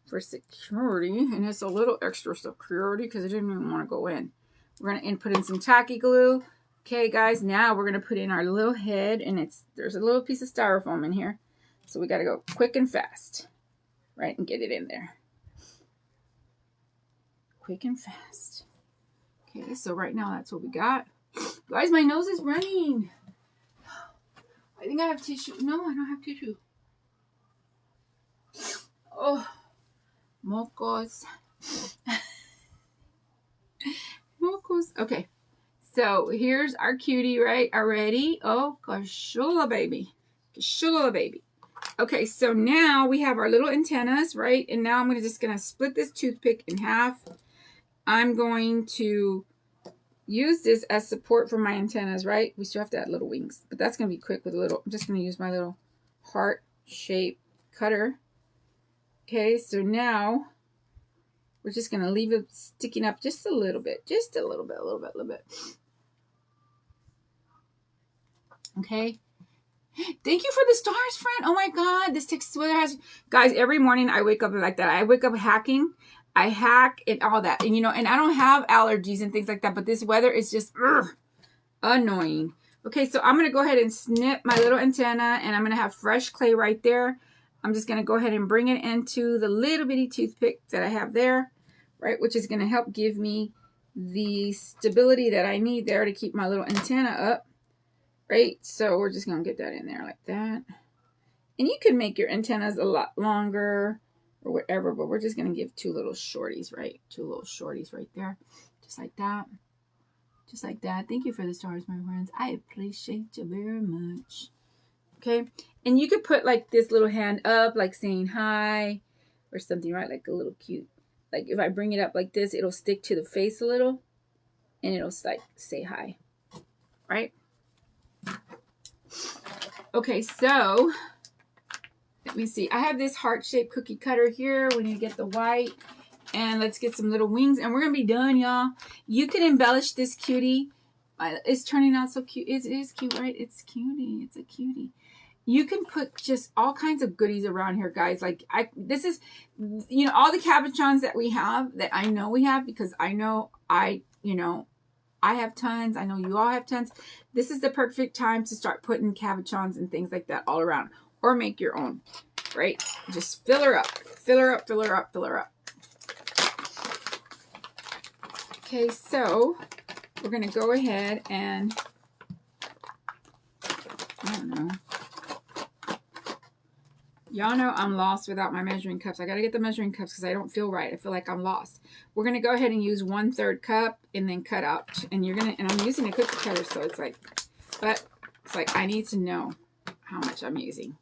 Speaker 1: for security. And it's a little extra security because I didn't even want to go in. We're going to put in some tacky glue. Okay, guys, now we're going to put in our little head, and there's a little piece of styrofoam in here. So we got to go quick and fast, right, and get it in there. Quick and fast. Okay, so right now that's what we got. Guys, my nose is running. I think I have tissue. No, I don't have tissue. Oh, mocos. Mocos. Okay. So here's our cutie, right? Already. Oh, Kashula baby. Kashula baby. Okay, so now we have our little antennas, right? And now I'm just going to split this toothpick in half. I'm going to use this as support for my antennas, right? We still have to add little wings, but that's going to be quick with I'm just going to use my little heart shape cutter. Okay, so now we're just going to leave it sticking up just a little bit, a little bit. Okay. Thank you for the stars, friend. Oh my God. This Texas weather has, guys, every morning I wake up like that. I wake up hacking. I hack and all that. And, you know, and I don't have allergies and things like that, but this weather is just annoying. Okay, so I'm going to go ahead and snip my little antenna, and I'm going to have fresh clay right there. I'm just going to go ahead and bring it into the little bitty toothpick that I have there, right, which is going to help give me the stability that I need there to keep my little antenna up, right? So we're just going to get that in there like that. And you can make your antennas a lot longer or whatever, but we're just going to give two little shorties, right? Two little shorties right there, just like that. Just like that. Thank you for the stars, my friends. I appreciate you very much. Okay. And you could put like this little hand up, like saying hi or something, right? Like a little cute. Like if I bring it up like this, it'll stick to the face a little and it'll like say hi. Right? Okay, so let me see. I have this heart-shaped cookie cutter here. We need to get the white. And let's get some little wings. And we're going to be done, y'all. You can embellish this cutie. It's turning out so cute. It is cute, right? It's cutie. It's a cutie. You can put just all kinds of goodies around here, guys. Like, this is, you know, all the cabochons that we have, that I know we have, because I know I have tons. I know you all have tons. This is the perfect time to start putting cabochons and things like that all around. Or make your own, right? Just fill her up. Fill her up, fill her up, fill her up. Okay, so we're going to go ahead and, I don't know. Y'all know I'm lost without my measuring cups. I got to get the measuring cups because I don't feel right. I feel like I'm lost. We're going to go ahead and use 1/3 cup and then cut out. And I'm using a cookie cutter, so it's like, but it's like I need to know how much I'm using.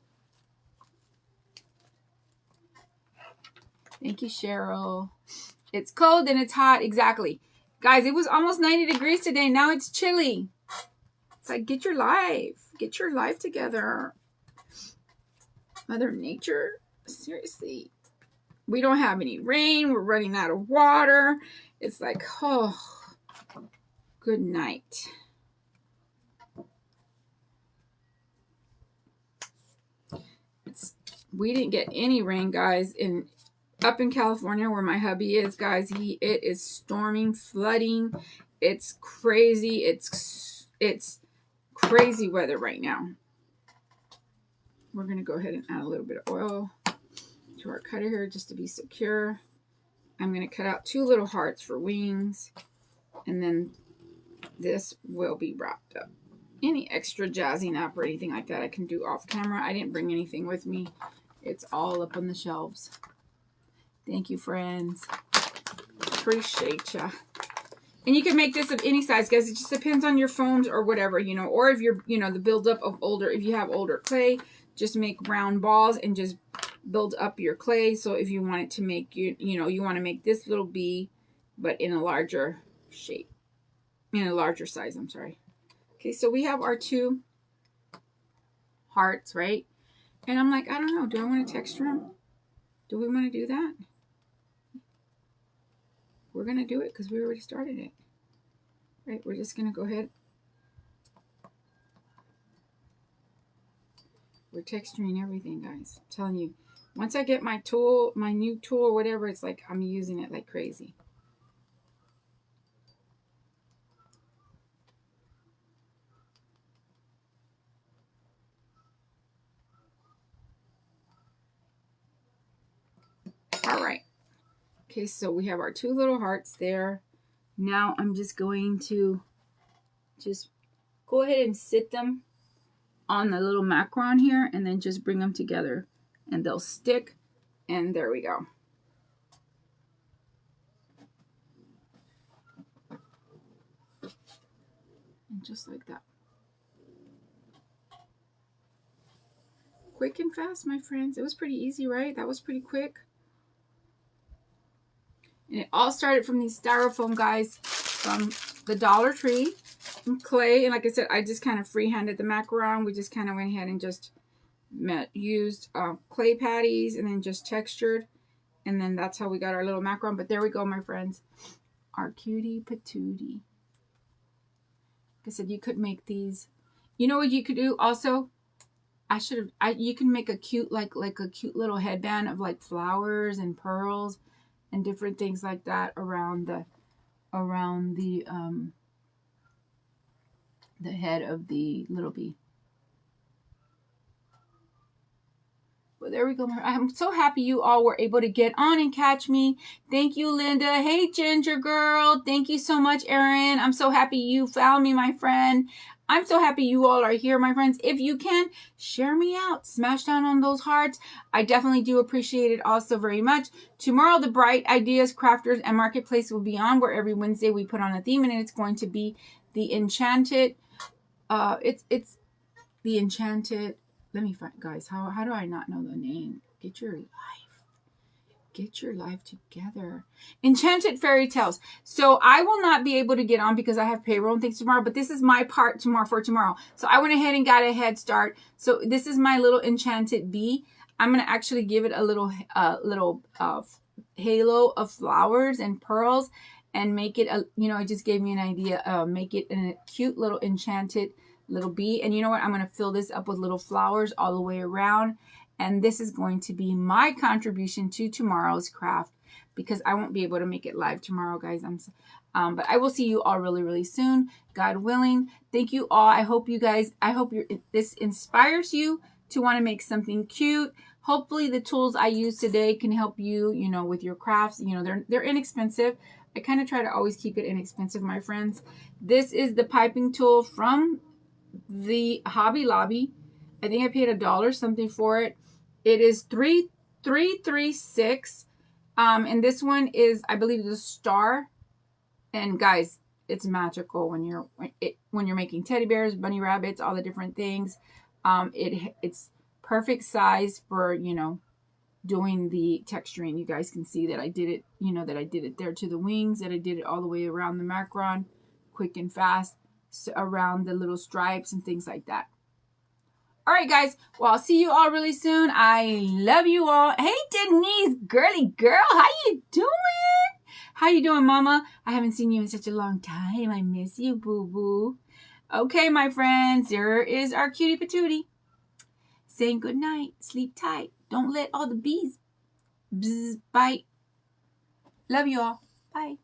Speaker 1: Thank you, Cheryl. It's cold and it's hot. Exactly. Guys, it was almost 90 degrees today. Now it's chilly. It's like, get your life. Get your life together. Mother Nature. Seriously. We don't have any rain. We're running out of water. It's like, oh, good night. We didn't get any rain, guys. Up in California where my hubby is, guys, it is storming, flooding. It's crazy. It's crazy weather right now. We're going to go ahead and add a little bit of oil to our cutter here just to be secure. I'm going to cut out 2 little hearts for wings, and then this will be wrapped up. Any extra jazzing up or anything like that I can do off camera. I didn't bring anything with me. It's all up on the shelves. Thank you, friends. Appreciate ya. And you can make this of any size, guys. It just depends on your phones or whatever, you know. Or if you're, you know, the buildup of older, if you have older clay, just make round balls and just build up your clay. So if you want it to make, you know, you want to make this little bee, but in a larger shape. In a larger size, I'm sorry. Okay, so we have our 2 hearts, right? And I'm like, I don't know. Do I want to texture them? Do we want to do that? We're going to do it because we already started it. Right, we're just going to go ahead. We're texturing everything, guys. I'm telling you. Once I get my tool, my new tool or whatever, it's like I'm using it like crazy. All right. Okay, so we have our 2 little hearts there. Now I'm just going to just go ahead and sit them on the little macaron here and then just bring them together and they'll stick, and there we go. And just like that. Quick and fast, my friends. It was pretty easy, right? That was pretty quick. And it all started from these styrofoam, guys, from the Dollar Tree, from clay. And like I said, I just kind of freehanded the macaron. We just kind of went ahead and just used clay patties and then just textured. And then that's how we got our little macaron. But there we go, my friends. Our cutie patootie. Like I said, you could make these You know what you could do also? You can make a cute, like a cute little headband of like flowers and pearls and different things like that around the head of the little bee. Well, there we go. I'm so happy you all were able to get on and catch me. Thank you, Linda. Hey, Ginger Girl. Thank you so much, Erin. I'm so happy you found me, my friend. I'm so happy you all are here, my friends. If you can, share me out. Smash down on those hearts. I definitely do appreciate it also very much. Tomorrow, the Bright Ideas Crafters and Marketplace will be on, where every Wednesday we put on a theme, and it's going to be the Enchanted. It's the Enchanted. Let me find, guys. How do I not know the name? Get your life together. Enchanted Fairy Tales. So I will not be able to get on because I have payroll and things tomorrow, but this is my part for tomorrow. So I went ahead and got a head start. So this is my little enchanted bee. I'm going to actually give it a little halo of flowers and pearls and make it it just gave me an idea. Make it a cute little enchanted little bee. And you know what? I'm going to fill this up with little flowers all the way around. And this is going to be my contribution to tomorrow's craft, because I won't be able to make it live tomorrow, guys. But I will see you all really, really soon, God willing. Thank you all. I hope this inspires you to want to make something cute. Hopefully the tools I use today can help you, with your crafts. They're inexpensive. I kind of try to always keep it inexpensive, my friends. This is the piping tool from the Hobby Lobby. I think I paid $1 something for it. It is 3336. And this one is, I believe, the star. And guys, it's magical when you're making teddy bears, bunny rabbits, all the different things. It's perfect size for doing the texturing. You guys can see that I did it. That I did it there to the wings. That I did it all the way around the macaron, quick and fast, around the little stripes and things like that. All right, guys. Well, I'll see you all really soon. I love you all. Hey, Denise, girly girl. How you doing? How you doing, Mama? I haven't seen you in such a long time. I miss you, boo-boo. Okay, my friends. There is our cutie patootie saying good night. Sleep tight. Don't let all the bees bite. Love you all. Bye.